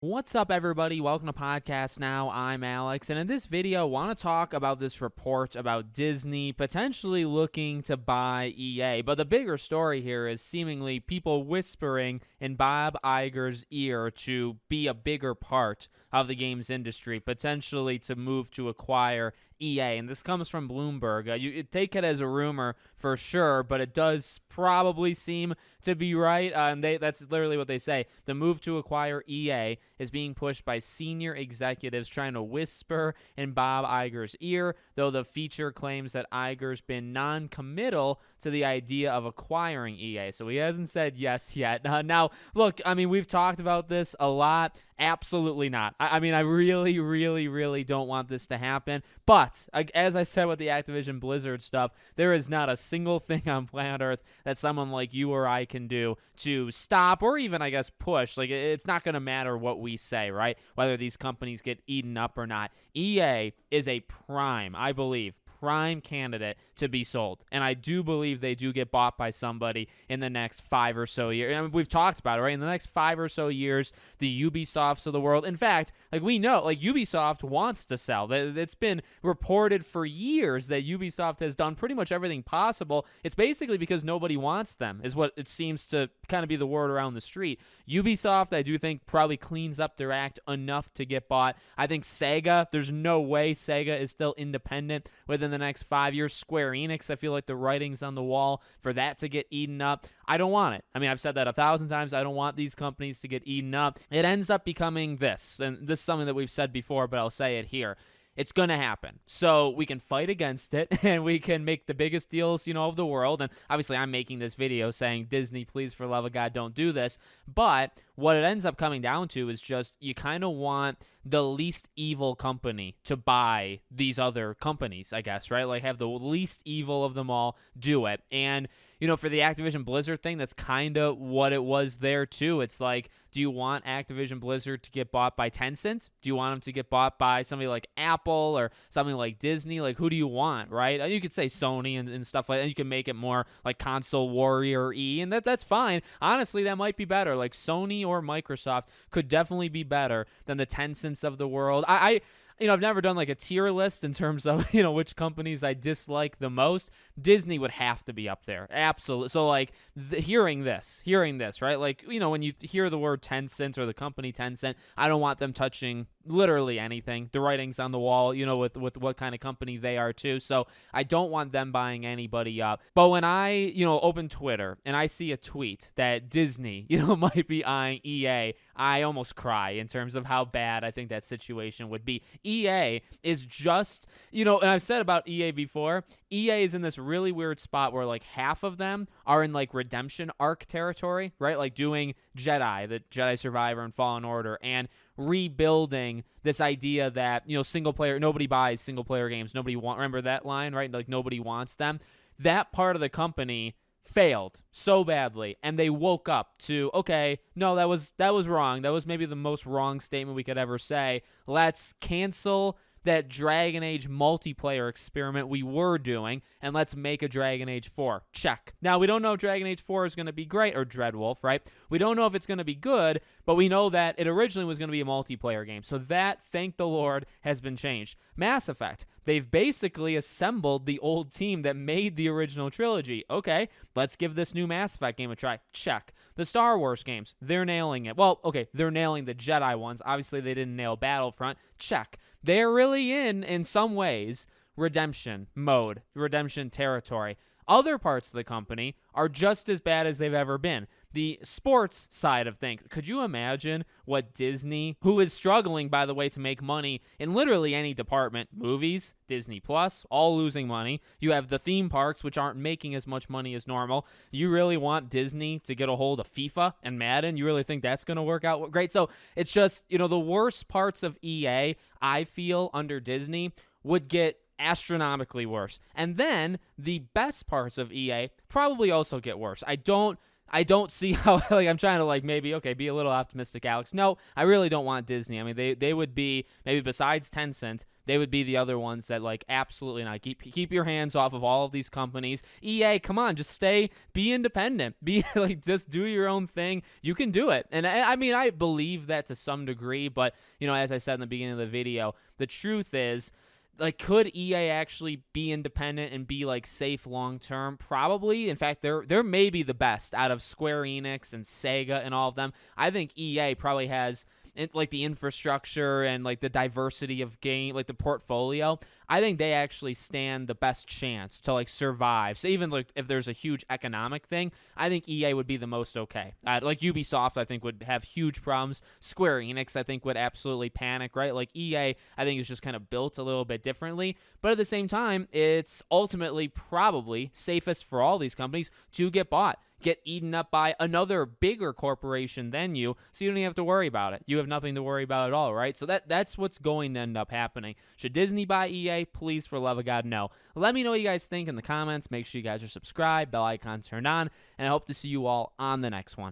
What's up, everybody? Welcome to Podcast Now. I'm Alex, and in this video, I want to talk about this report about Disney potentially looking to buy EA. But the bigger story here is seemingly people whispering in Bob Iger's ear to be a bigger part of the games industry, potentially to move to acquire EA. And this comes from Bloomberg. You take it as a rumor for sure, but it does probably seem to be right. And that's literally what they say. The move to acquire EA is being pushed by senior executives trying to whisper in Bob Iger's ear, though the feature claims that Iger's been non-committal to the idea of acquiring EA. So he hasn't said yes yet. Now, look, I mean, we've talked about this a lot. Absolutely not. I mean, I really don't want this to happen. But as I said with the Activision Blizzard stuff, there is not a single thing on planet Earth that someone like you or I can do to stop or even, I guess, push. Like, it's not going to matter what we say, right? Whether these companies get eaten up or not. EA is a prime, I believe, prime candidate to be sold. And I do believe they do get bought by somebody in the next 5 or so years. I mean, we've talked about it, right? In the next 5 or so years, the Ubisofts of the world. In fact, like we know, like Ubisoft wants to sell. It's been reported for years that Ubisoft has done pretty much everything possible. It's basically because nobody wants them, is what it seems to kind of be the word around the street. Ubisoft, I do think, probably cleans up their act enough to get bought. I think Sega, there's no way Sega is still independent within the next 5 years. Square Enix, I feel like the writing's on the wall for that to get eaten up. I don't want it. I mean, I've said that 1,000 times. I don't want these companies to get eaten up. It ends up becoming this, and this is something that we've said before, but I'll say it here. It's going to happen. So we can fight against it and we can make the biggest deals, of the world. And obviously I'm making this video saying, Disney, please, for the love of God, don't do this. But what it ends up coming down to is just you kind of want the least evil company to buy these other companies, I guess, right? Like have the least evil of them all do it. And for the Activision Blizzard thing, that's kind of what it was there too. It's like, do you want Activision Blizzard to get bought by Tencent? Do you want them to get bought by somebody like Apple or something like Disney? Like, who do you want, right? You could say Sony and stuff like that. You can make it more like console warrior-y, and that's fine. Honestly, that might be better. Like Sony or Microsoft could definitely be better than the Tencents of the world. I've never done like a tier list in terms of, which companies I dislike the most. Disney would have to be up there. Absolutely. So like hearing this, right? Like, when you hear the word Tencent or the company Tencent, I don't want them touching literally anything. The writing's on the wall, with what kind of company they are too. So I don't want them buying anybody up. But when I, open Twitter and I see a tweet that Disney, might be eyeing EA, I almost cry in terms of how bad I think that situation would be. EA is just, and I've said about EA before, EA is in this really weird spot where like half of them are in like redemption arc territory, right? Like doing the Jedi Survivor and Fallen Order, and rebuilding this idea that, nobody buys single player games. Remember that line, right? Like nobody wants them. That part of the company failed so badly, and they woke up to, okay, no, that was wrong. That was maybe the most wrong statement we could ever say. Let's cancel that Dragon Age multiplayer experiment we were doing, and let's make a Dragon Age 4. Check. Now, we don't know if Dragon Age 4 is going to be great, or Dreadwolf, right? We don't know if it's going to be good, but we know that it originally was going to be a multiplayer game. So that, thank the Lord, has been changed. Mass Effect. They've basically assembled the old team that made the original trilogy. Okay, let's give this new Mass Effect game a try. Check. The Star Wars games, they're nailing it. Well, okay, they're nailing the Jedi ones. Obviously, they didn't nail Battlefront. Check. They're really in some ways, redemption mode, redemption territory. Other parts of the company are just as bad as they've ever been. The sports side of things. Could you imagine what Disney, who is struggling, by the way, to make money in literally any department, movies, Disney Plus, all losing money. You have the theme parks, which aren't making as much money as normal. You really want Disney to get a hold of FIFA and Madden? You really think that's going to work out great? So it's just, the worst parts of EA, I feel, under Disney would get astronomically worse. And then the best parts of EA probably also get worse. I don't see how, like, I'm trying to, like, maybe, okay, be a little optimistic, Alex. No, I really don't want Disney. I mean, they would be, maybe besides Tencent, they would be the other ones that, like, absolutely not. Keep your hands off of all of these companies. EA, come on, just be independent. Be, like, just do your own thing. You can do it. And I mean, I believe that to some degree, but, you know, as I said in the beginning of the video, the truth is, like, could EA actually be independent and be, like, safe long term? Probably. In fact, they're maybe the best out of Square Enix and Sega and all of them. I think EA probably has, like, the infrastructure and, like, the diversity of game, like, the portfolio. I think they actually stand the best chance to, like, survive. So even, like, if there's a huge economic thing, I think EA would be the most okay. Like, Ubisoft, I think, would have huge problems. Square Enix, I think, would absolutely panic, right? Like, EA, I think, is just kind of built a little bit differently. But at the same time, it's ultimately probably safest for all these companies to get bought, get eaten up by another bigger corporation than you, so you don't even have to worry about it. You have nothing to worry about at all, right? So that's what's going to end up happening. Should Disney buy EA? Please, for the love of God, no. Let me know what you guys think in the comments. Make sure you guys are subscribed, bell icon turned on, and I hope to see you all on the next one.